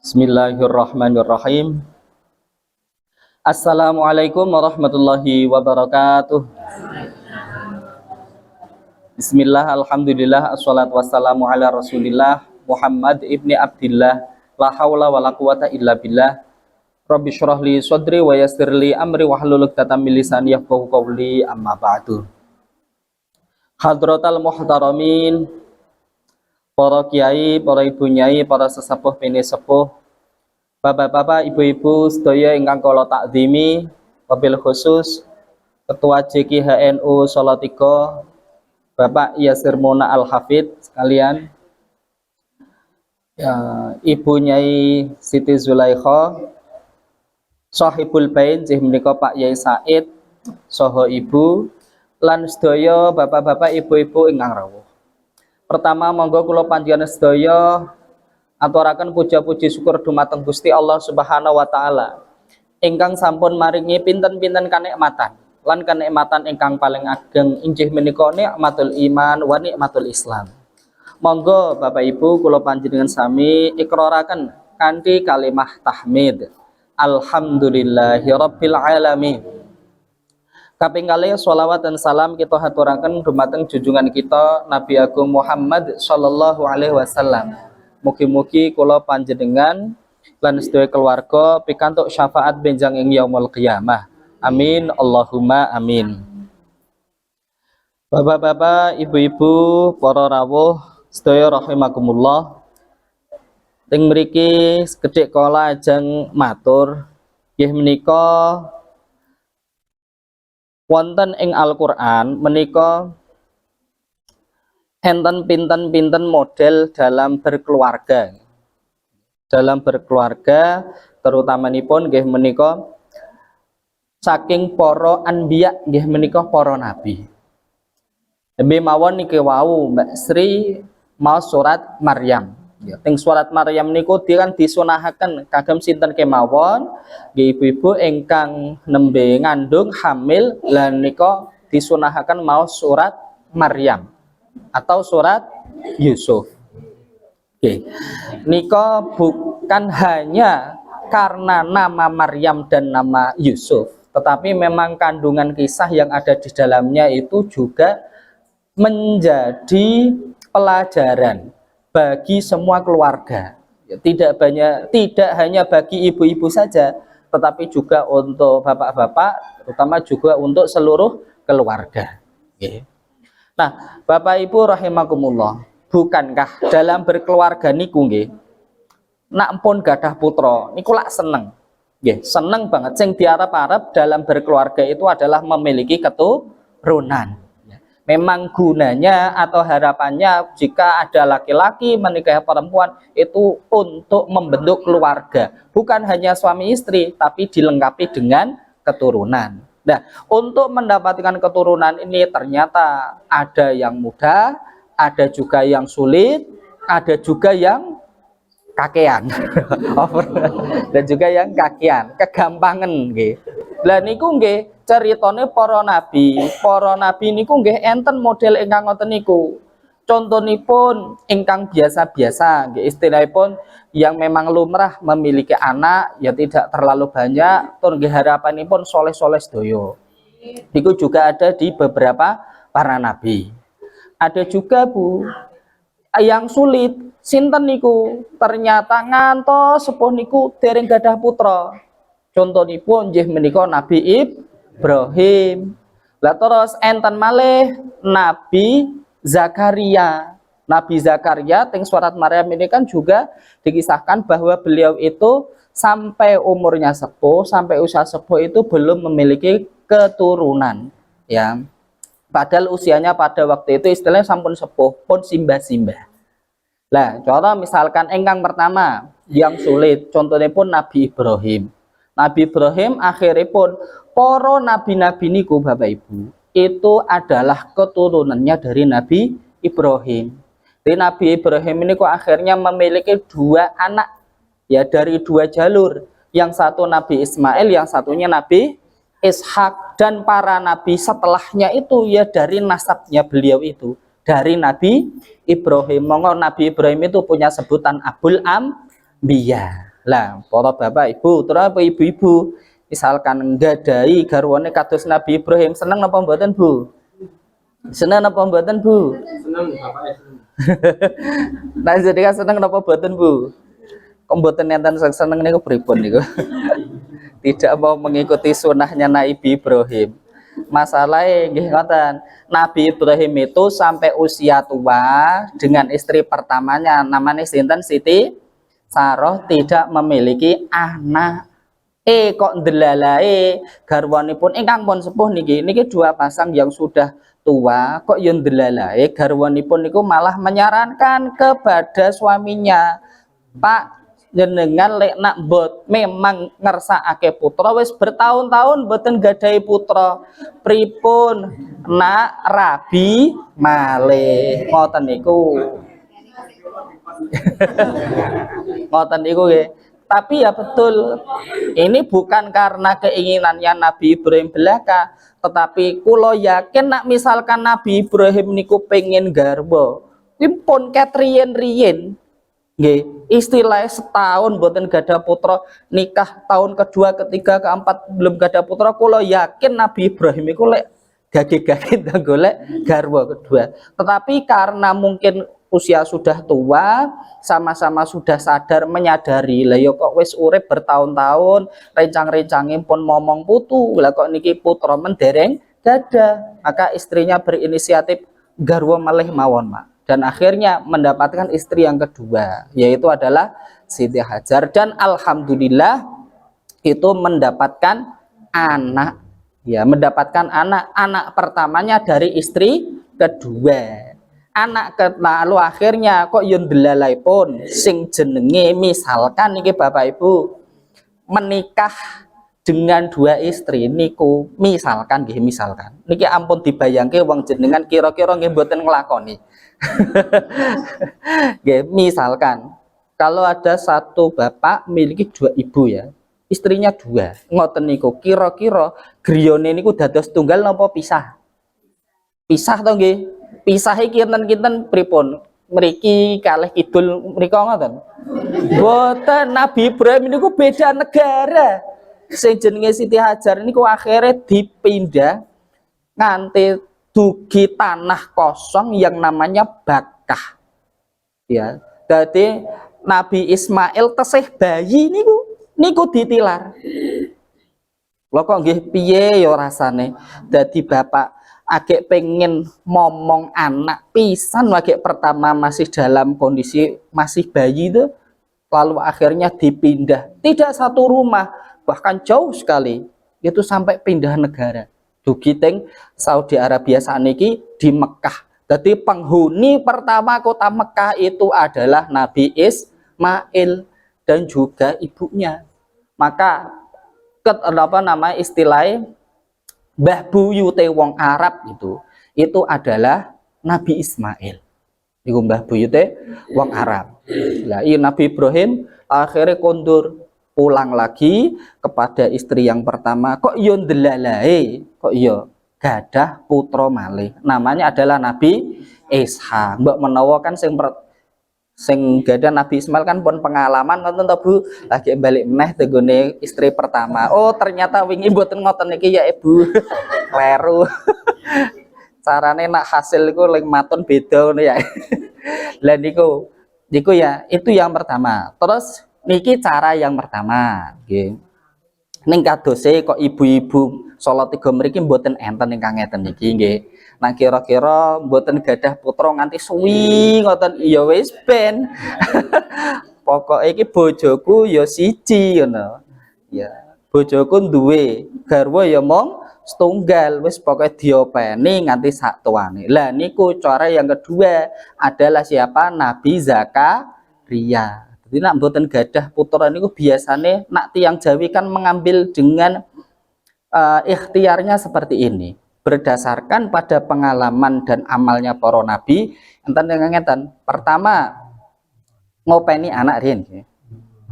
Bismillahirrahmanirrahim. Assalamualaikum warahmatullahi wabarakatuh. Bismillah, alhamdulillah, assalatu wassalamu ala rasulillah Muhammad ibni Abdillah. La hawla wa la quwata illa billah. Rabbi syrah li sadri wa yassir li amri wahlul 'uqdatam min lisani yafqahu qawli, amma ba'du. Hadratal muhtaramin, para kiai, para ibu nyai, para sesepuh pene sepuh, bapak-bapak, ibu-ibu sedaya ingkang kula takzimi, wabil khusus Ketua JKHNU Salatiga Bapak Yasir Mona Al-Hafid sekalian, Ibu Nyai Siti Zulaikha, Sahibul Bait Jih menika Pak Yai Said, saha ibu lan sedaya bapak-bapak, ibu-ibu ingkang rawuh. Pertama monggo kula panjenengan sedaya aturaken puja-puji syukur dumateng Gusti Allah Subhanahu wa taala ingkang sampun maringi pinten-pinten kanikmatan lan kenikmatan ingkang paling ageng inggih menika nikmatul iman wa nikmatul Islam. Monggo Bapak Ibu kula panjenengan sami ikraraken kanthi kalimah tahmid. Alhamdulillahirabbil alamin. Kaping kalih sholawat dan salam kita haturaken dumateng junjungan kita Nabi Agung Muhammad sallallahu alaihi wasallam. Mugi-mugi kula panjenengan lan sedaya keluarga pikantuk syafaat benjang ing yaumul qiyamah. Amin Allahumma amin. Bapak-bapak, ibu-ibu, para rawuh sedaya rahimakumullah. Teng mriki sekedhik kala ajeng matur nggih menika wonten ing Al-Qur'an menika enten pinten-pinten model dalam berkeluarga. Dalam berkeluarga terutamanipun nggih menika saking para anbiya nggih menika para nabi. Demi mawon niki wau Mbak Sri mau surat Maryam. Ya, teng surat Maryam niku kan disunahaken kagem sinten kemawon nggih ibu-ibu ingkang nembe ngandung hamil lan nika disunahaken mau surat Maryam atau surat Yusuf. Oke. Nika bukan hanya karena nama Maryam dan nama Yusuf, tetapi memang kandungan kisah yang ada di dalamnya itu juga menjadi pelajaran bagi semua keluarga. Tidak hanya bagi ibu-ibu saja, tetapi juga untuk bapak-bapak, terutama juga untuk seluruh keluarga. Nah, Bapak Ibu rahimakumullah, bukankah dalam berkeluarga niku nggih, nak pun gadah putra, niku lak seneng. Nggih, seneng banget. Sing diarep-arep dalam berkeluarga itu adalah memiliki keturunan. Memang gunanya atau harapannya jika ada laki-laki menikahi perempuan itu untuk membentuk keluarga, bukan hanya suami istri, tapi dilengkapi dengan keturunan. Nah, untuk mendapatkan keturunan ini ternyata ada yang mudah, ada juga yang sulit, ada juga yang kakean, dan juga yang kakean, kegampangan nggih. Lah niku nggih ceritane para nabi niku nggih enten model ingkang ngoten niku. Contonipun ingkang biasa-biasa nggih, istilahipun yang memang lumrah memiliki anak ya tidak terlalu banyak, tur nggih harapanipun soleh-soleh sedaya. Niku juga ada di beberapa para nabi. Ada juga Bu yang sulit, sinten niku ternyata ngantos sepuh niku dereng gadah putra. Contonipun nggih menika Nabi Ibrahim. Lah terus enten malih Nabi Zakaria. Nabi Zakaria teng surat Maryam ini kan juga dikisahkan bahwa beliau itu sampai umurnya sepuh, sampai usia sepuh itu belum memiliki keturunan, ya. Padahal usianya pada waktu itu istilahnya sampun sepuh, pun simbah-simbah. Lah, cara misalkan engkang pertama yang sulit, contohnya pun Nabi Ibrahim. Nabi Ibrahim akhirnya pun para nabi-nabi niku Bapak Ibu itu adalah keturunannya dari Nabi Ibrahim. Jadi Nabi Ibrahim ini kok akhirnya memiliki dua anak ya dari dua jalur. Yang satu Nabi Ismail, yang satunya Nabi Ishak, dan para nabi setelahnya itu ya dari nasabnya beliau itu dari Nabi Ibrahim. Monggo Nabi Ibrahim itu punya sebutan Abul Ambiya. Lah, para bapak ibu, terus apa ibu-ibu, misalkan nggadai garwane kados Nabi Ibrahim, seneng napa mboten, Bu? Seneng napa mboten, Bu? Seneng, Bapak. Nah, jadi kan seneng napa mboten, Bu? Kok mboten nenten seneng niku pripun niku? Tidak mau mengikuti sunnahnya Nabi Ibrahim. Masalahnya nggih ngoten, Nabi Ibrahim itu sampai usia tua dengan istri pertamanya namanya sinten Siti Saroh tidak memiliki anak. Kok ndelalae garwanipun ingkang pun sepuh niki dua pasang yang sudah tua kok yo ndelalae garwanipun niku malah menyarankan kepada suaminya, Pak, jenengan lek nak bot memang ngersakake putra wis bertahun-tahun boten gadahi putra, pripun nak rabi malih ngoten niku. Ngoten niku nggih. Tapi ya betul, ini bukan karena keinginannya Nabi Ibrahim belaka, tetapi kulo yakin nak misalkan Nabi Ibrahim niku pengen garwa, pun ket riyen-riyen nggih, istilahnya setahun boten gada putra, nikah tahun kedua, ketiga, keempat belum gada putra, kulo yakin Nabi Ibrahim iku lek gage-gage golek garwa kedua. Tetapi karena mungkin usia sudah tua, sama-sama sudah sadar menyadari lah yo kok wis urip bertahun-tahun, rencang-rencangin pun momong putu, lah kok niki putra mendereng gada, maka istrinya berinisiatif garwa malih mawon, Mak. Dan akhirnya mendapatkan istri yang kedua, yaitu adalah Siti Hajar, dan alhamdulillah itu mendapatkan anak, ya mendapatkan anak pertamanya dari istri kedua. Anak lalu akhirnya kok yun delalai pun sing jenenge misalkan niki Bapak Ibu menikah dengan dua istri niku misalkan niki ampun dibayangke wong jenengan kira-kira nggih mboten nglakoni. Nggih, misalkan kalau ada satu bapak miliki dua ibu ya, istrinya dua, ngoten niku kira-kira griyane niku dados tunggal napa pisah? Pisah to nggih? Pisahi kinten-kinten pripun? Mriki kalih kidul mriko ngoten. Boten, Nabi Ibrahim niku beda negara. Sing jenenge Siti Hajar niku akhirnya dipindah nganti dugi tanah kosong yang namanya Bakkah. Ya, jadi Nabi Ismail tesih bayi niku ditilar. Lho kok nggih piye ya rasane? Dadi bapak agak pengen momong anak pisan wage pertama masih dalam kondisi masih bayi itu, lalu akhirnya dipindah tidak satu rumah bahkan jauh sekali itu sampai pindah negara dugi teng Saudi Arabia saniki di Mekah. Jadi penghuni pertama kota Mekah itu adalah Nabi Ismail dan juga ibunya. Maka apa nama istilahnya Mbah Buyute wong Arab itu adalah Nabi Ismail. Iku Mbah Buyute wong Arab. Lah iya Nabi Ibrahim akhirnya kondur pulang lagi kepada istri yang pertama. Kok yo ndelalae, kok yo gadah putra malih. Namanya adalah Nabi Ishak. Mbok menawa kan sing gadah Nabi Ismail kan pun pengalaman nonton to Bu, lagi balik meneh tegone istri pertama. Oh ternyata wingi mboten ngoten niki ya Ibu. Kleru. Carane nak hasil iku ling maton beda ngono ya. Lah niku ya itu yang pertama. Terus niki cara yang pertama nggih. Ning kadose kok ibu-ibu salat tiga mriki mboten enten ingkang ngeten niki nggih. Nah kira-kira mboten gadah putra nganti suwi ngoten ya wis ben. Pokoke iki bojoku ya siji ngono. Ya, bojoku duwe garwa ya mong setunggal wis pokoke diopeni nganti sak tuane. Lah niku cara yang kedua adalah siapa? Nabi Zakaria. Jadi nak mboten gadah putra niku biasane nak tiang Jawi kan mengambil dengan ikhtiarnya seperti ini. Berdasarkan pada pengalaman dan amalnya para nabi, enten. Pertama ngopeni anak riyen nggih.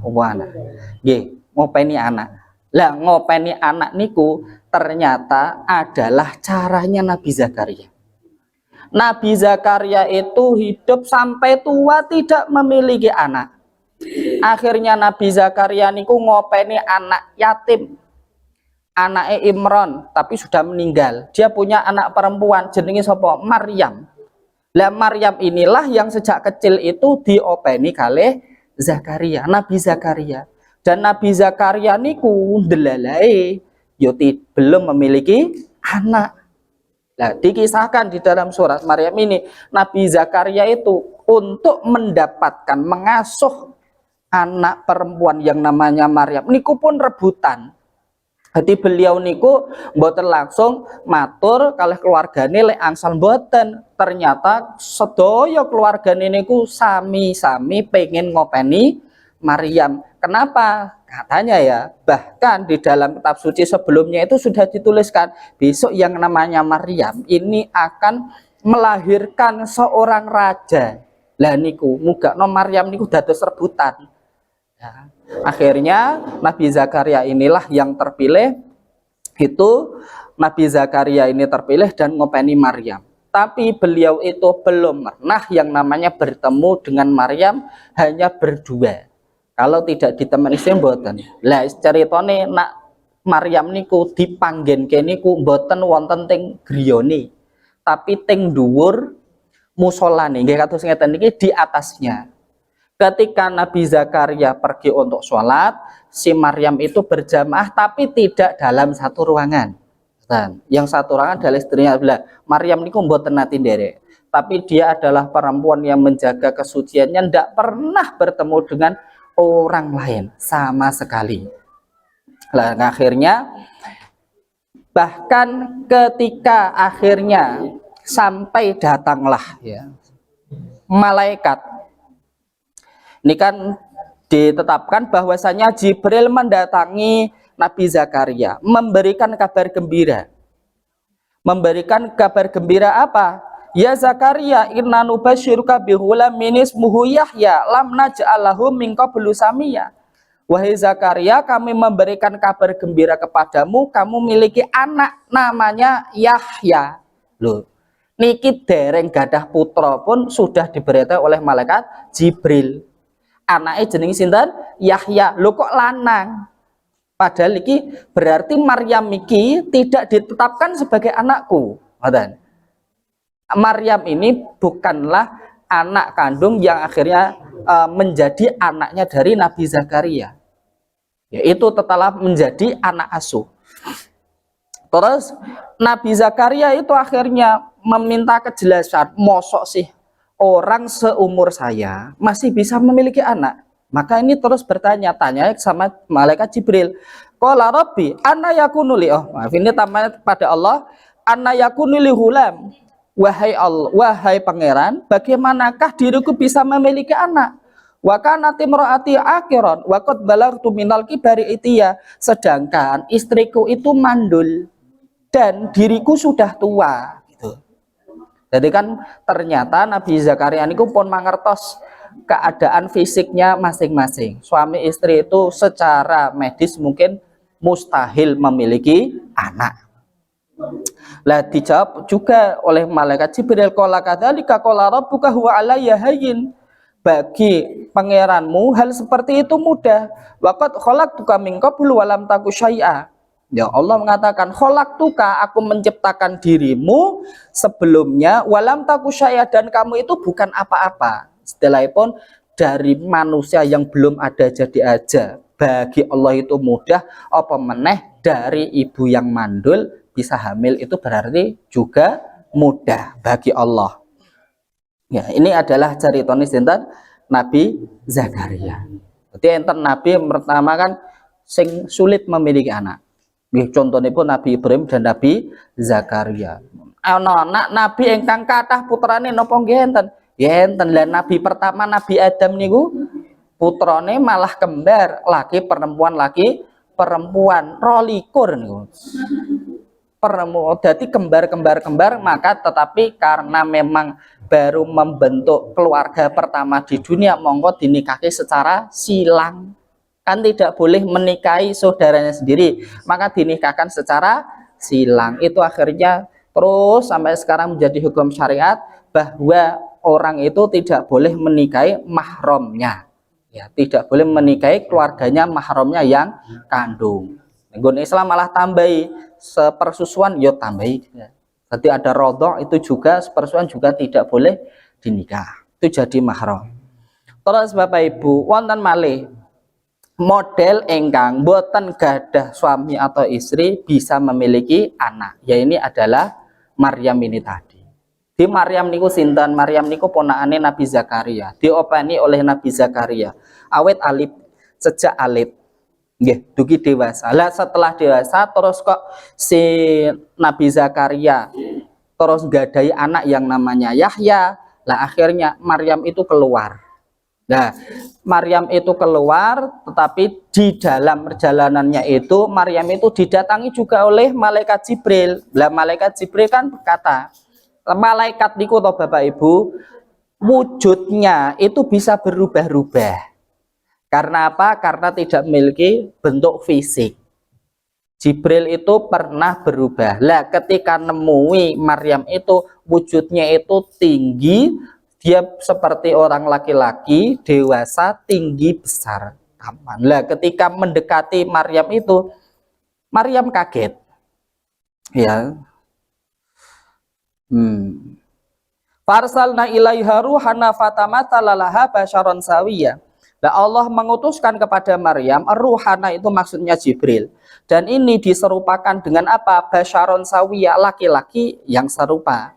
Anak. Nggih, ngopeni anak. Lah ngopeni anak niku ternyata adalah caranya Nabi Zakaria. Nabi Zakaria itu hidup sampai tua tidak memiliki anak. Akhirnya Nabi Zakaria niku ngopeni anak yatim, anaknya Imron, tapi sudah meninggal. Dia punya anak perempuan jenenge sapa? Maryam. Lah Maryam inilah yang sejak kecil itu diopeni kalih Zakaria, Nabi Zakaria. Dan Nabi Zakaria niku ndelalae yo belum memiliki anak. Nah, dikisahkan di dalam surat Maryam ini, Nabi Zakaria itu untuk mendapatkan mengasuh anak perempuan yang namanya Maryam niku pun rebutan. Jadi beliau niku mboten langsung matur kalih keluargane lek angsal mboten. Ternyata sedaya keluargane niku sami-sami pengen ngopeni Maryam. Kenapa? Katanya ya, bahkan di dalam kitab suci sebelumnya itu sudah dituliskan besok yang namanya Maryam ini akan melahirkan seorang raja. Lah niku muga no Maryam niku dados rebutan. Ya. Akhirnya Nabi Zakaria inilah yang terpilih. Itu Nabi Zakaria ini terpilih dan ngopeni Maryam. Tapi beliau itu belum pernah yang namanya bertemu dengan Maryam, hanya berdua. Kalau tidak ditemani mboten. Lah ceritane nak Maryam niku dipanggenke niku mboten wonten teng griyane, tapi teng dhuwur musolane nggih kados ngeten niki di atasnya. Ketika Nabi Zakaria pergi untuk sholat, si Maryam itu berjamaah tapi tidak dalam satu ruangan. Dan yang satu ruangan adalah istrinya. Maryam niku mboten nate nderek, tapi dia adalah perempuan yang menjaga kesuciannya, tidak pernah bertemu dengan orang lain sama sekali. Nah, akhirnya bahkan ketika akhirnya sampai datanglah ya malaikat. Ini kan ditetapkan bahwasanya Jibril mendatangi Nabi Zakaria memberikan kabar gembira. Memberikan kabar gembira apa? Ya Zakaria, inna nubasyiruka bigulamin ismuhu Yahya lam naj'alahu min qablu samiyya. Wahai Zakaria, kami memberikan kabar gembira kepadamu, kamu miliki anak namanya Yahya. Loh, niki dereng gadah putra pun sudah diberitahu oleh malaikat Jibril. Anaknya jeneng sinten? Yahya. Loh kok lanang? Padahal iki berarti Maryam iki tidak ditetapkan sebagai anakku. Ngoten. Maryam ini bukanlah anak kandung yang akhirnya menjadi anaknya dari Nabi Zakaria. Yaitu tetaplah menjadi anak asuh. Terus Nabi Zakaria itu akhirnya meminta kejelasan, mosok sih orang seumur saya masih bisa memiliki anak. Maka ini terus bertanya-tanya sama malaikat Jibril. Qala Rabbi anna yakunu li, maaf ini tamanya pada Allah, anna yakunu li hulam. Wahai Allah, wahai pangeran, bagaimanakah diriku bisa memiliki anak? Wa kanat imraati akhiran wa qad balagtu minal kibari itiya, sedangkan istriku itu mandul dan diriku sudah tua gitu. Jadi kan ternyata Nabi Zakaria niku pun mangertos keadaan fisiknya masing-masing. Suami istri itu secara medis mungkin mustahil memiliki anak. Lah dijawab juga oleh malaikat Jibril, qala kadzalika qala rabbuka huwa alayya hayyin. Bagi pangeranmu hal seperti itu mudah. Waqad khalaqtuka min qablu wa lam taku syai'a. Ya Allah mengatakan khalaqtuka, aku menciptakan dirimu sebelumnya, wa lam taku syai'a, dan kamu itu bukan apa-apa. Setelahipun dari manusia yang belum ada jadi aja. Bagi Allah itu mudah, apa meneh dari ibu yang mandul bisa hamil itu berarti juga mudah bagi Allah. Ya, ini adalah ceritanya sinten Nabi Zakaria. Jadi enten Nabi pertama kan sing sulit memiliki anak. Contohnya pun Nabi Ibrahim dan Nabi Zakaria. Anak Nabi ingkang kathah putrane napa nggih enten? Ya enten. Lah Nabi pertama Nabi Adam niku putrane malah kembar, laki perempuan laki perempuan, 22 niku. Jadi kembar, maka tetapi karena memang baru membentuk keluarga pertama di dunia, monggo dinikahi secara silang. Kan tidak boleh menikahi saudaranya sendiri, maka dinikahkan secara silang. Itu akhirnya Terus sampai sekarang menjadi hukum syariat bahwa orang itu tidak boleh menikahi mahramnya. Ya, tidak boleh menikahi keluarganya mahramnya yang kandung. Nggon Islam malah tambahi sepersusuan yo tambahi. Jadi ada rodok itu juga sepersusuan juga tidak boleh dinikah. Itu jadi mahram. Terus Bapak Ibu, wonten malih model engkang boten gadah suami atau istri bisa memiliki anak. Ya ini adalah Maryam ini tadi. Di Maryam niku sinten? Maryam niku ponakane Nabi Zakaria. Diopeni oleh Nabi Zakaria. Awet alit, sejak alit. Nggih, dugi dewasa. Lah setelah dewasa terus kok si Nabi Zakaria terus gadai anak yang namanya Yahya. Lah akhirnya Maryam itu keluar. Nah, Maryam itu keluar, tetapi di dalam perjalanannya itu Maryam itu didatangi juga oleh malaikat Jibril. Lah malaikat Jibril kan berkata, malaikat niku toh Bapak Ibu, wujudnya itu bisa berubah-ubah. Karena apa? Karena tidak memiliki bentuk fisik. Jibril itu pernah berubah. Lah ketika nemui Maryam itu wujudnya itu tinggi, dia seperti orang laki-laki dewasa, tinggi, besar, tampan. Lah ketika mendekati Maryam itu, Maryam kaget. Ya. Farsalna ilaiha ruhana fatamatalalaha basyaron sawiyya. Nah, Allah mengutuskan kepada Maryam, ruhana itu maksudnya Jibril. Dan ini diserupakan dengan apa? Basyaron sawiyya, laki-laki yang serupa.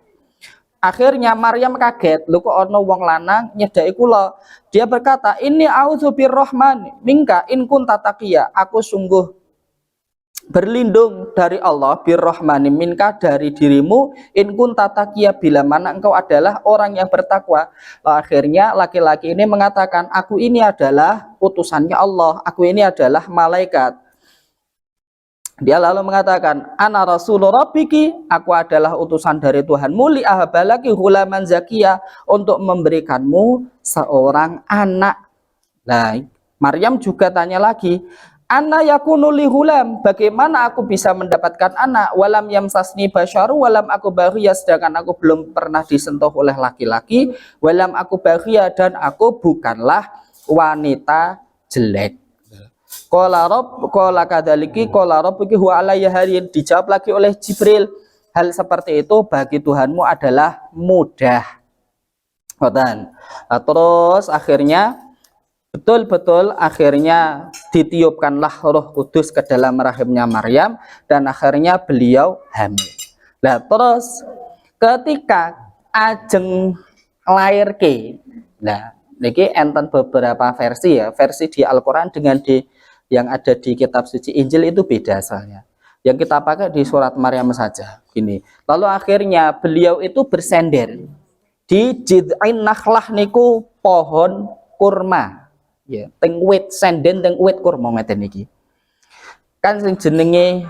Akhirnya Maryam kaget, lho kok ono wong lanang nyedaki kula. Dia berkata, "Inni a'udzu birrahman minka in kunta taqiyya." Aku sungguh berlindung dari Allah birrahmani minka, dari dirimu, in kunta taqiyya, bila mana engkau adalah orang yang bertakwa. Akhirnya laki-laki ini mengatakan, aku ini adalah utusannya Allah, aku ini adalah malaikat. Dia lalu mengatakan, ana rasulur rabbiki, aku adalah utusan dari Tuhanmu, li ahabalaki hulaman zakiyah, untuk memberikanmu seorang anak. Nah, Maryam juga tanya lagi, ana yakunu li hulam, bagaimana aku bisa mendapatkan anak? Walam yamsasni basyaru, walam aku baghiyah, sedangkan aku belum pernah disentuh oleh laki-laki, walam aku baghiyah, dan aku bukanlah wanita jelek. Qala rabb qala kadzaliki qala rabbuki huwa alayya hayyin. Dijawab lagi oleh Jibril, hal seperti itu bagi Tuhanmu adalah mudah. Terus akhirnya betul-betul akhirnya ditiupkanlah Roh Kudus ke dalam rahimnya Maryam dan akhirnya beliau hamil. Nah, terus ketika ajeng lairke, nah niki enten beberapa versi ya, versi di Al-Qur'an dengan di yang ada di kitab suci Injil itu beda asalnya. Yang kita pakai di surat Maryam saja. Gini. Lalu akhirnya beliau itu bersender di jid'in nakhlah niku pohon kurma. Ya, teng wit senden teng wit kurma ngeten niki. Kan sing jenenge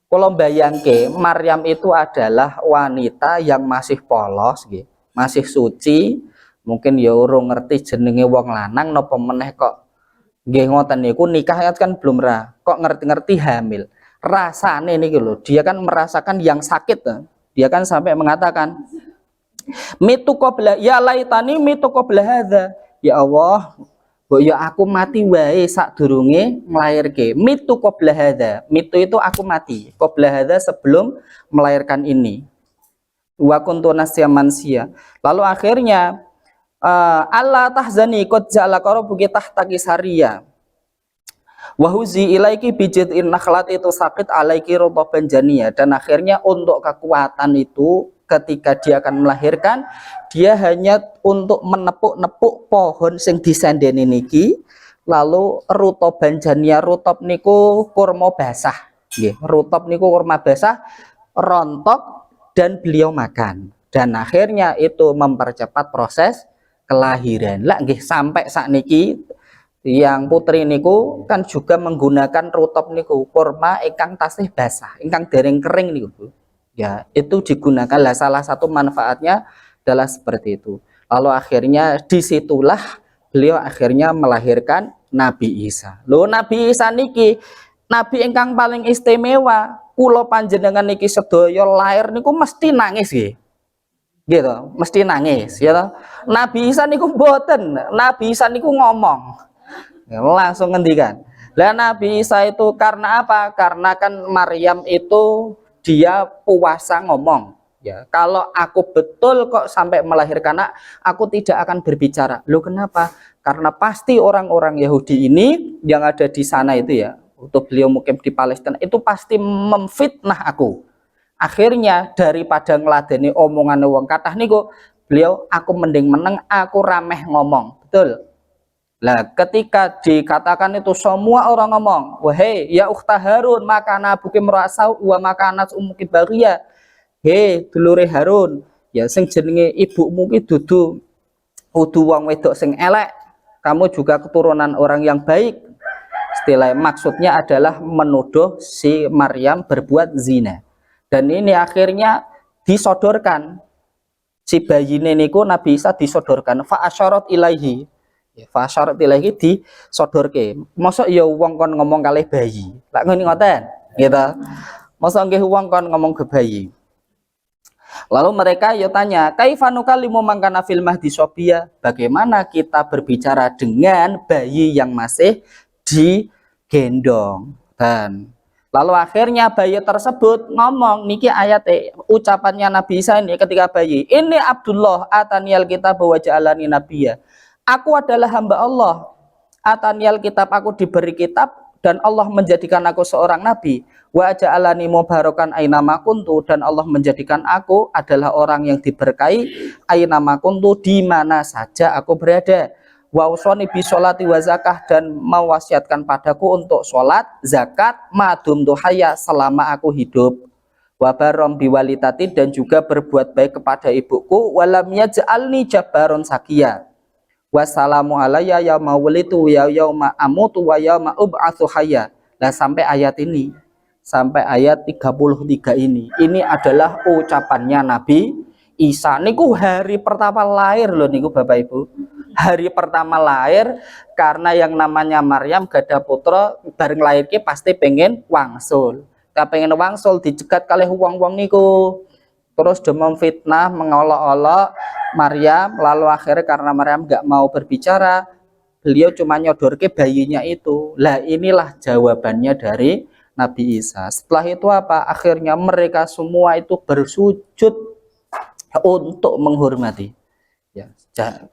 kula mbayangke Maryam itu adalah wanita yang masih polos nggih, masih suci. Mungkin ya urung ngerti jenenge wong lanang napa meneh kok nggih ngoten niku nikah kan belum kok ngerti-ngerti hamil. Rasane niki lho, dia kan merasakan yang sakit. Dia kan sampai mengatakan mitu qabla ya laitani mitu qabla hadza. Ya Allah, mbok ya aku mati wae sadurunge nglairke. Mitu qabla hadza. Mitu itu aku mati. Qabla hadza sebelum melahirkan ini. Wa kuntu nasya mansia. Lalu akhirnya Allah tahzani qad ja'ala rabbuki tahtaki sariya wa huzi ilaiki bijid'in nakhlat itu sakit alaiki rutaban janiyah. Dan akhirnya untuk kekuatan itu ketika dia akan melahirkan, dia hanya untuk menepuk-nepuk pohon sing disendeni niki, lalu rutaban janiyah, rutab niku kurma basah nggih, rutab niku kurma basah rontok dan beliau makan, dan akhirnya itu mempercepat proses kelahiran. Lah nggih sampai sakniki yang putri niku kan juga menggunakan rutop niku kurma ingkang tasih basah, ingkang dereng kering niku. Ya, itu digunakan lah, salah satu manfaatnya adalah seperti itu. Lalu akhirnya disitulah beliau akhirnya melahirkan Nabi Isa. Loh, Nabi Isa niki nabi ingkang paling istimewa. kula panjenengan niki sedaya lair niku mesti nangis nggih. Gitu, mesti nangis ya toh. Nabi Isa niku mboten, Nabi Isa niku ngomong. Ya, langsung ngendikan. Lah Nabi Isa itu karena apa? Karena kan Maryam itu dia puasa ngomong. Ya, kalau aku betul kok sampai melahirkan anak, aku tidak akan berbicara. Loh kenapa? Karena pasti orang-orang Yahudi ini yang ada di sana itu ya, untuk beliau mukim di Palestina itu pasti memfitnah aku. Akhirnya daripada ngeladeni omongan wong kathah niku, beliau aku mending meneng, aku rameh ngomong. Betul. Lah ketika dikatakan itu semua orang ngomong, wahai ya ukhta Harun, makana abuki merasau wa makanat umuki bagia. Hei dulure Harun, ya sing jenenge ibumu ki dudu wong wedok sing elek, kamu juga keturunan orang yang baik. Istilah maksudnya adalah menuduh si Maryam berbuat zina. Dan ini akhirnya disodorkan si bayi niku Nabi Isa disodorkan fa asyarat ilaihi. Ya, fa asyarat ilaihi disodorke. Mosok ya wong kon ngomong kalih bayi. Lak ngene ngoten, gitu. Mosok nggih wong kon ngomong ke bayi. Lalu mereka ya tanya, kaifanuka limu mangkana fil mahdi sobia, bagaimana kita berbicara dengan bayi yang masih digendong. Dan lalu akhirnya bayi tersebut ngomong, niki ayat ucapannya Nabi Isa ini ketika bayi, ini Abdullah atanial kitab wa ja'alani nabiyya. Aku adalah hamba Allah. Atanial kitab, aku diberi kitab dan Allah menjadikan aku seorang nabi. Wa ja'alani mubarakan aina ma kuntu, dan Allah menjadikan aku adalah orang yang diberkahi aina ma kuntu, di mana saja aku berada. Wa usoni bi sholati wa zakah, dan mewasiatkan padaku untuk sholat, zakat, madum tuhaya, selama aku hidup. Wa barom biwalitati, dan juga berbuat baik kepada ibuku. Walam yaj'alni jabbaron sakiya. Wassalamu alayya yauma wulitu wa yauma amutu wa yauma ub'atsu hayya. Nah sampai ayat ini, sampai ayat 33 ini adalah ucapannya Nabi Isa. Niku hari pertama lahir loh niku Bapak Ibu. Hari pertama lahir, karena yang namanya Maryam gada putra, bareng lahir ki pasti pengen wangsul. Kita pengen wangsul dicegat kalih wong-wong niku. Terus demam fitnah, mengolok-olok Maryam, lalu akhirnya karena Maryam nggak mau berbicara, beliau cuma nyodorke bayinya itu. Lah inilah jawabannya dari Nabi Isa. Setelah itu apa? Akhirnya mereka semua itu bersujud untuk menghormati. Ya,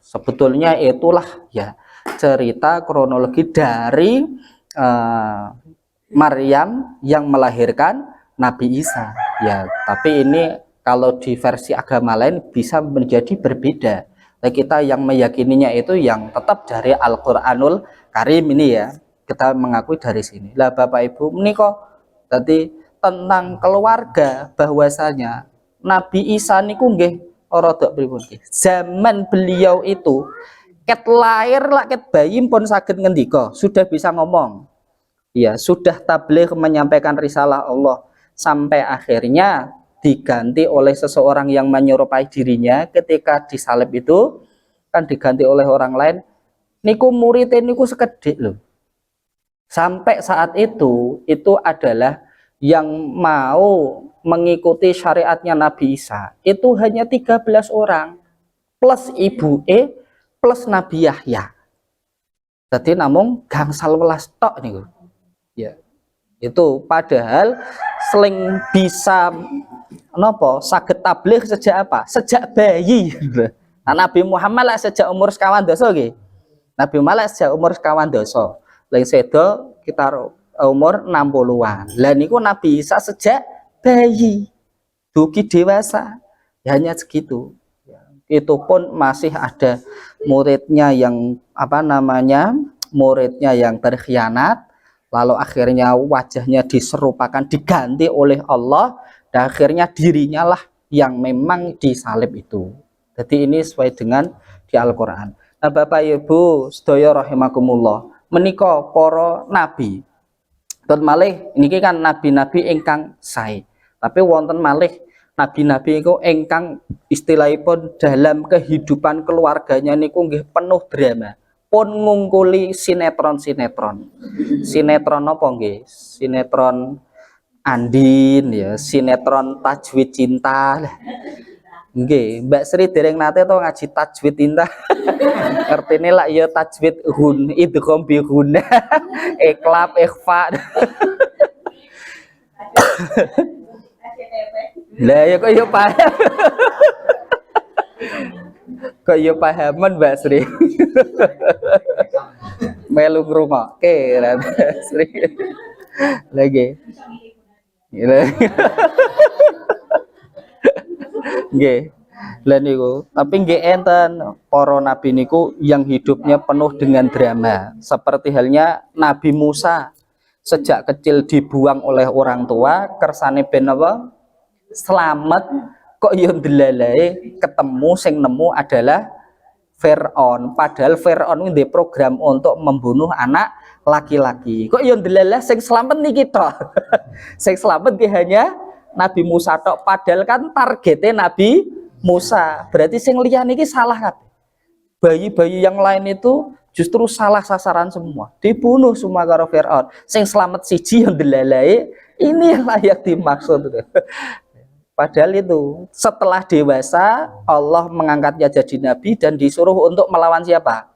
sebetulnya itulah ya cerita kronologi dari Maryam yang melahirkan Nabi Isa. Ya, tapi ini kalau di versi agama lain bisa menjadi berbeda. Nah, kita yang meyakininya itu yang tetap dari Al-Qur'anul Karim ini ya. Kita mengakui dari sini. Lah Bapak Ibu, ini kok tadi tentang keluarga, bahwasanya Nabi Isa niku nggih rada pripun nggih. Zaman beliau itu ket lahir lak ket bayi pun saged ngendika, sudah bisa ngomong. Ya, sudah tabligh menyampaikan risalah Allah, sampai akhirnya diganti oleh seseorang yang menyerupai dirinya. Ketika disalib itu kan diganti oleh orang lain. Niku muridnya niku sekedhik loh. Sampai saat itu adalah yang mau mengikuti syariatnya Nabi Isa itu hanya 13 orang plus ibu plus Nabi Yahya. Jadi namung gangsal welas tok niku. Ya. Itu padahal seling bisa nopo saged tabligh sejak apa? Sejak bayi. Nah, Nabi Muhammad lah sejak umur sekawan doso nggih. Nabi Muhammad sejak umur sekawan doso. Lain sedo kita umur 60-an. Lah niku Nabi Isa sejak bayi. Dugi dewasa. Ya, hanya segitu. Ya, itu pun masih ada muridnya yang muridnya yang terkhianat. Lalu akhirnya wajahnya diserupakan, diganti oleh Allah, dan akhirnya dirinya lah yang memang disalib itu. Jadi ini sesuai dengan di Al-Quran. Nah Bapak Ibu sedaya rahimakumullah, menika para nabi. Dan malih ini kan nabi-nabi ingkang sae. Tapi wonten malih nabi-nabi itu ingkang istilahipun dalam kehidupan keluarganya niku nggih penuh drama. Pun ngungkuli sinetron apa nggih? Sinetron Andin ya, sinetron Tajwid Cinta. Nggih, Mbak Sri dereng nate to ngaji tajwid cinta. Ngertine lak ya tajwid gun idgham bi gun. Iklab ikhfa. Lah ya kok ya paham. Kok ya pahaman Mbak Sri. Melu ngrungokke Mbak Sri. Lagi. Nggih. Lah niku, tapi nggih enten para nabi niku yang hidupnya penuh dengan drama. Seperti halnya Nabi Musa, sejak kecil dibuang oleh orang tua, kersane ben apa? Selamat, kok yo ndelalae ketemu sing nemu adalah Fir'aun. Padahal Fir'aun ini program untuk membunuh anak laki-laki. Kok yo ndelalah sing selamat niki tok. Sing selamat ki hanya Nabi Musa tok. Padahal kan targetnya Nabi Musa. Berarti sing liya niki salah kabeh. Bayi-bayi yang lain itu justru salah sasaran semua. Dibunuh semua karo Fir'aun. Sing selamat siji yo ndelalae ini yang layak dimaksud. Padahal itu setelah dewasa Allah mengangkatnya jadi nabi dan disuruh untuk melawan siapa?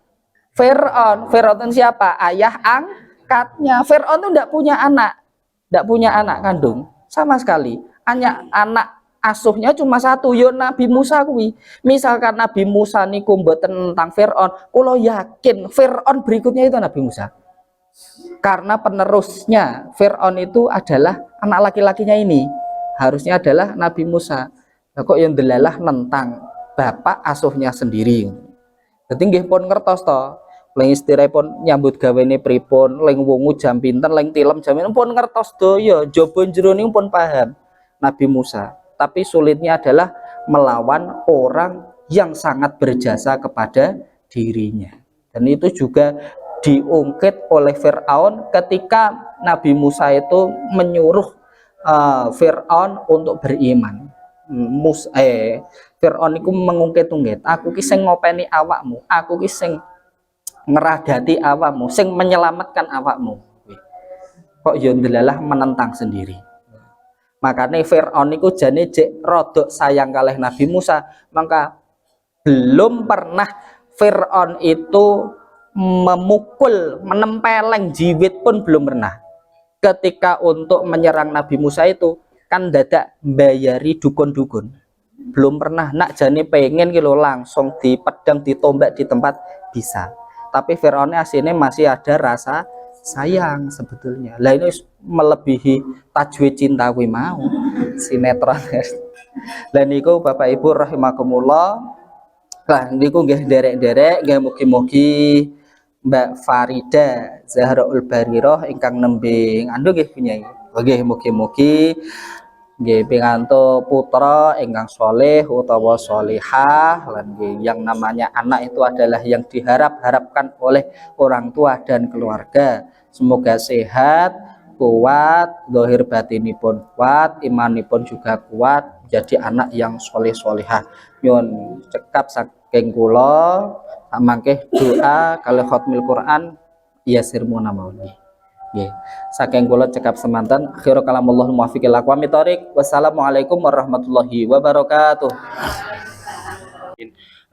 Fir'aun. Fir'aun itu siapa? Ayah angkatnya. Fir'aun itu tidak punya anak kandung sama sekali. Hanya anak asuhnya cuma satu, yo Nabi Musa kuwi. Misalkan Nabi Musa niku mboten tentang Fir'aun, kula yakin Fir'aun berikutnya itu Nabi Musa. Karena penerusnya Fir'aun itu adalah anak laki-lakinya ini. Harusnya adalah Nabi Musa. Nah, kok yang delalah nentang bapak asuhnya sendiri. Dadi nggih pun ngertos to. Leng istirahat pun nyambut gawene pripun, leng wungu jam pinten, leng tilem jam pinten pun ngertos doya, jaba jroning pun paham Nabi Musa. Tapi sulitnya adalah melawan orang yang sangat berjasa kepada dirinya. Dan itu juga diungkit oleh Fir'aun ketika Nabi Musa itu menyuruh Fir'aun untuk beriman. Fir'aun itu mengungkit-ungkit, aku ki sing ngopeni awakmu, aku ki sing ngeragati awakmu, sing menyelamatkan awakmu. Kok yo ndelalah menentang sendiri. Makanya Fir'aun itu jane jek rodok sayang kalih Nabi Musa, maka belum pernah Fir'aun itu memukul, menempeleng jiwit pun belum pernah. Ketika untuk menyerang Nabi Musa itu kan dadak bayari dukun-dukun, belum pernah. Nak jane pengen gitu langsung di pedang ditombak di tempat bisa. Tapi Fir'aun aslinya masih ada rasa sayang sebetulnya. Lah ini melebihi Tajwid Cinta kuwi mau sinetron. Lah niku Bapak Ibu rahimakumullah. Lah niku nggih derek-derek nggih mugi-mugi Mbak Farida Zahraul Bariroh ingkang nembe andu nggih punyai. Nggih mugi-mugi nggih pinganto putra ingkang soleh utawa solihah lan yang namanya anak itu adalah yang diharap-harapkan oleh orang tua dan keluarga. Semoga sehat, kuat, zahir batinipun kuat, imanipun juga kuat, jadi anak yang soleh solihah. Nyun cekap saking kula mangke doa kalau khotmil Quran yasir munamauni. Nggih. Saking kula cekap semanten akhiru kalamullah muwaffiqil aqwamit thoriq. Wassalamualaikum warahmatullahi wabarakatuh.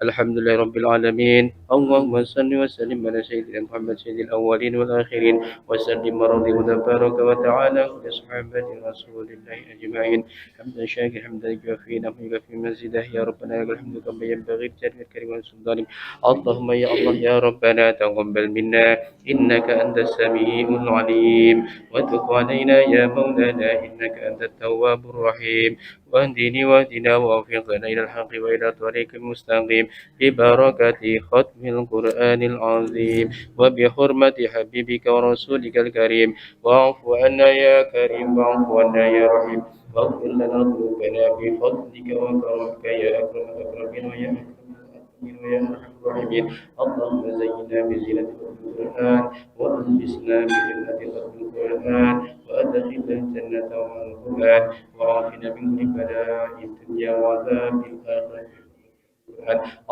الحمد لله رب العالمين اللهم صل وسلم على سيدنا محمد سيد الأولين والآخرين وسلم ورضي تبارك وتعالى لأصحابه رسول الله أجمعين حمدا شاكر حمدا يكفي نحمد يكفي مزيده يا ربنا لك الحمد كما ينبغي بجلال الكريم والسلطان اللهم يا الله يا ربنا تقبل منا إنك أنت السميع العليم وتب علينا يا مولانا إنك أنت التواب الرحيم واهدني واهدنا ووفقنا إلى الحق وإلى طريق المستقيم ببركة ختم القرآن العظيم وبحرمة حبيبك ورسولك الكريم واعف عنا يا كريم واعف عنا يا رحيم واغفر لنا ذنوبنا بفضلك وكرمك يا أكرم الأكرمين ويا ويا أرحم الراحمين اللهم زينا بزينة القرآن وألبسنا بجنة ختم القرآن وأدخلنا الجنة مع القرآن وعافنا من كل بلاء الدنيا وعذاب الآخرة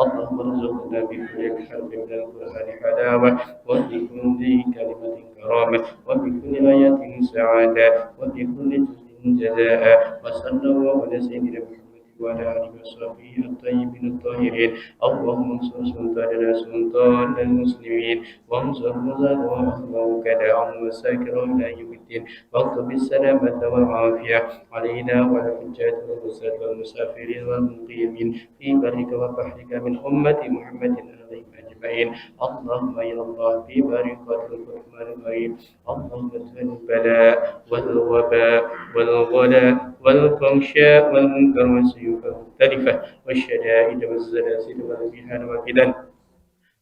اللهم ارزقنا بكل حرف من القرآن حلاوة وبكل كلمة كرامة وبكل آية سعادة وبكل جزء جزاء. وصلى الله على سيدنا محمد وعلى آله وصحبه الطيبين الطاهرين. اللهم انصر سلطاننا سلطان المسلمين، وانصر مظاهره وكداهم وساكرهم إلى يوم الدين، واكتب السلامة والعافية علينا وعلى الحجاج والغزاة والمسافرين والمقيمين في برك وبحرك من أمة محمد عليهم أجمعين. اللهم يا الله في بركة الرحمن الرحيم، اللهم ادفع البلاء والوباء والغلاء والفحشاء والمنكر والسيوف المختلفة والشدائد والزلازل والمحن والفتن.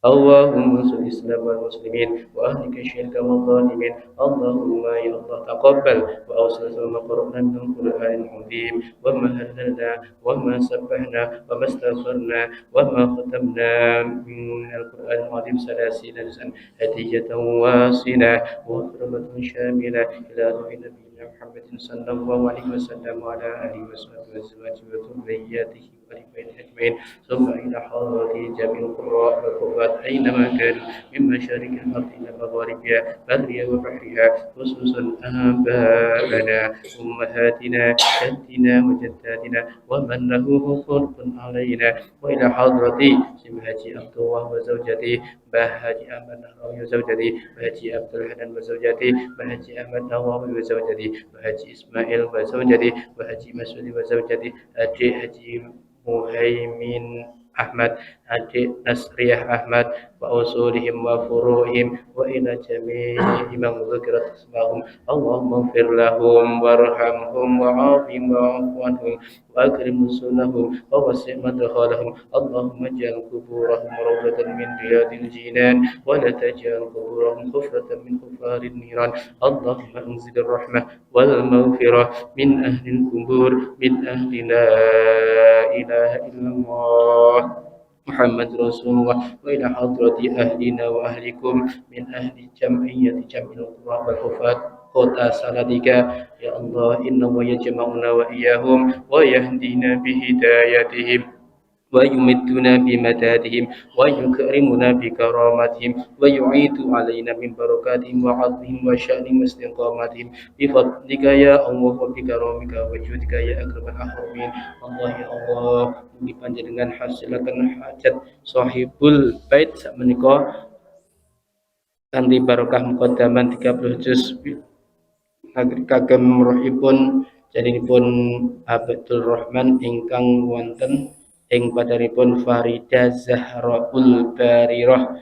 اللهم انصر الإسلام والمسلمين وأهلك الشرك والظالمين. اللهم يا الله تقبل وأوصل ما قرأنا من القرآن العظيم، وما هللنا وما سبحنا وما استغفرنا وما ختمنا من القرآن العظيم 30 جزءا هدية واسعة وكرمة شاملة إلى روح نبينا محمد صلى الله عليه وسلم وعلى آله وصحبه وأزواجه وذرياته والبيت أجمعين، ثم إلى حضرة جميع القراء والقرآن أينما كانوا من مشارق الأرض إلى مغاربها برها وبحرها، خصوصا آباءنا أمهاتنا جدنا وجداتنا ومن له حقوق علينا، وإلى حضرة سماجي عبد الله وزوجته بهاجي أحمد نهراوي وزوجته بهاجي عبد الحنان وزوجته بهاجي أحمد نهراوي وزوجته بهاجي إسماعيل وزوجته بهاجي مسعود وزوجته حاجي مهيمن أحمد حاجي نصرية أحمد وأصولهم وفروعهم وإلى جميع من ذكرت اسمهم. اللهم اغفر لهم وارحمهم وعافهم واعف عنهم وأكرم نزلهم ووسع مدخلهم. اللهم اجعل قبورهم روضة من رياض الجنان ولا تجعل قبورهم حفرة من حفار النيران. اللهم انزل الرحمة والمغفرة من أهل القبور من أهل لا إله إلا الله محمد رسول الله، وإلى حضرة أهلنا وأهلكم من أهل جمعية جمع القرى والحفاظ kota Salatiga. Ya Allah, inna wa yajma'una wa iyyahum wa yahdina bihidayatihim wa yumidduna bimadadihim wa yukrimuna bikaramatihim wa yu'itu alaina min barakatihim wa 'adlihim wa sya'nihim wa istiqamatihim bi fadlika ya Allah wa bi karamika wa judika ya akramal akramin. Allah ya Allah, mugi panjenengan hasilaken hajat sahibul bait sakmenika kanthi barokah muqaddaman 30 juz kagem rohipun jarinipun Abdul Rahman ingkang wonten ing padanipun Farida Zahraul Barirah.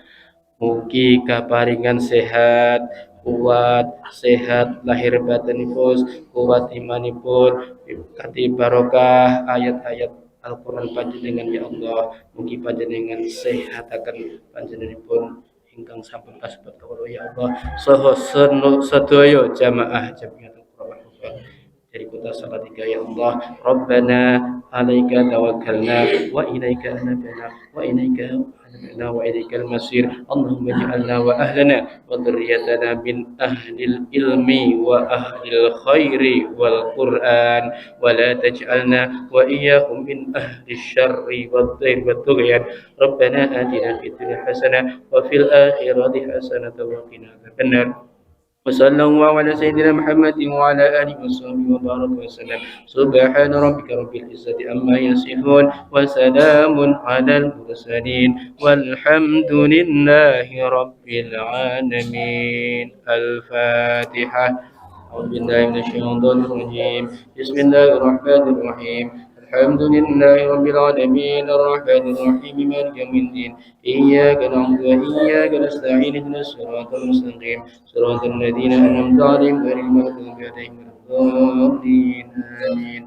Mugi kaparingan sehat, kuat, sehat lahir batinipun, kuat imanipun, kanthi barokah ayat-ayat Al-Quran panjenengan ya Allah. Mugi panjenengan sehataken panjenenganipun ingkang sampun kasebat kawula ya Allah, saha sedaya jamaah Jamiatul Qur'an dari kota Salatiga ya Allah. Rabbana alaika tawakkalna wa ilaika anabna wa ilaika anabna wa ilaikal masir. Allahumma ij'alna wa ahlana wa dhurriyyatana min ahlil ilmi wa ahlil khairi wal Qur'an wa la taj'alna wa iyyahum min ahli syarri wad dhair wad tughyan. Rabbana atina fid dunya hasanah wa fil akhirati hasanah wa qina adzabannar. وصلى الله على سيدنا محمد وعلى آله وصحبه وبارك وسلم. سبحان ربك رب العزة عما يصفون وسلام على المرسلين والحمد لله رب العالمين. الفاتحة. أعوذ بالله من الشيطان الرجيم. بسم الله الرحمن الرحيم. الحمد لله رب العالمين الرحمن الرحيم مالك يوم الدين إياك نعبد وإياك نستعين اهدنا الصراط المستقيم صراط الذين أنعمت عليهم غير المغضوب عليهم ولا الضالين آمين.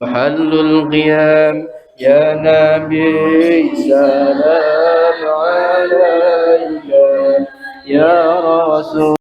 محل القيام يا نبي سلام عليك يا رسول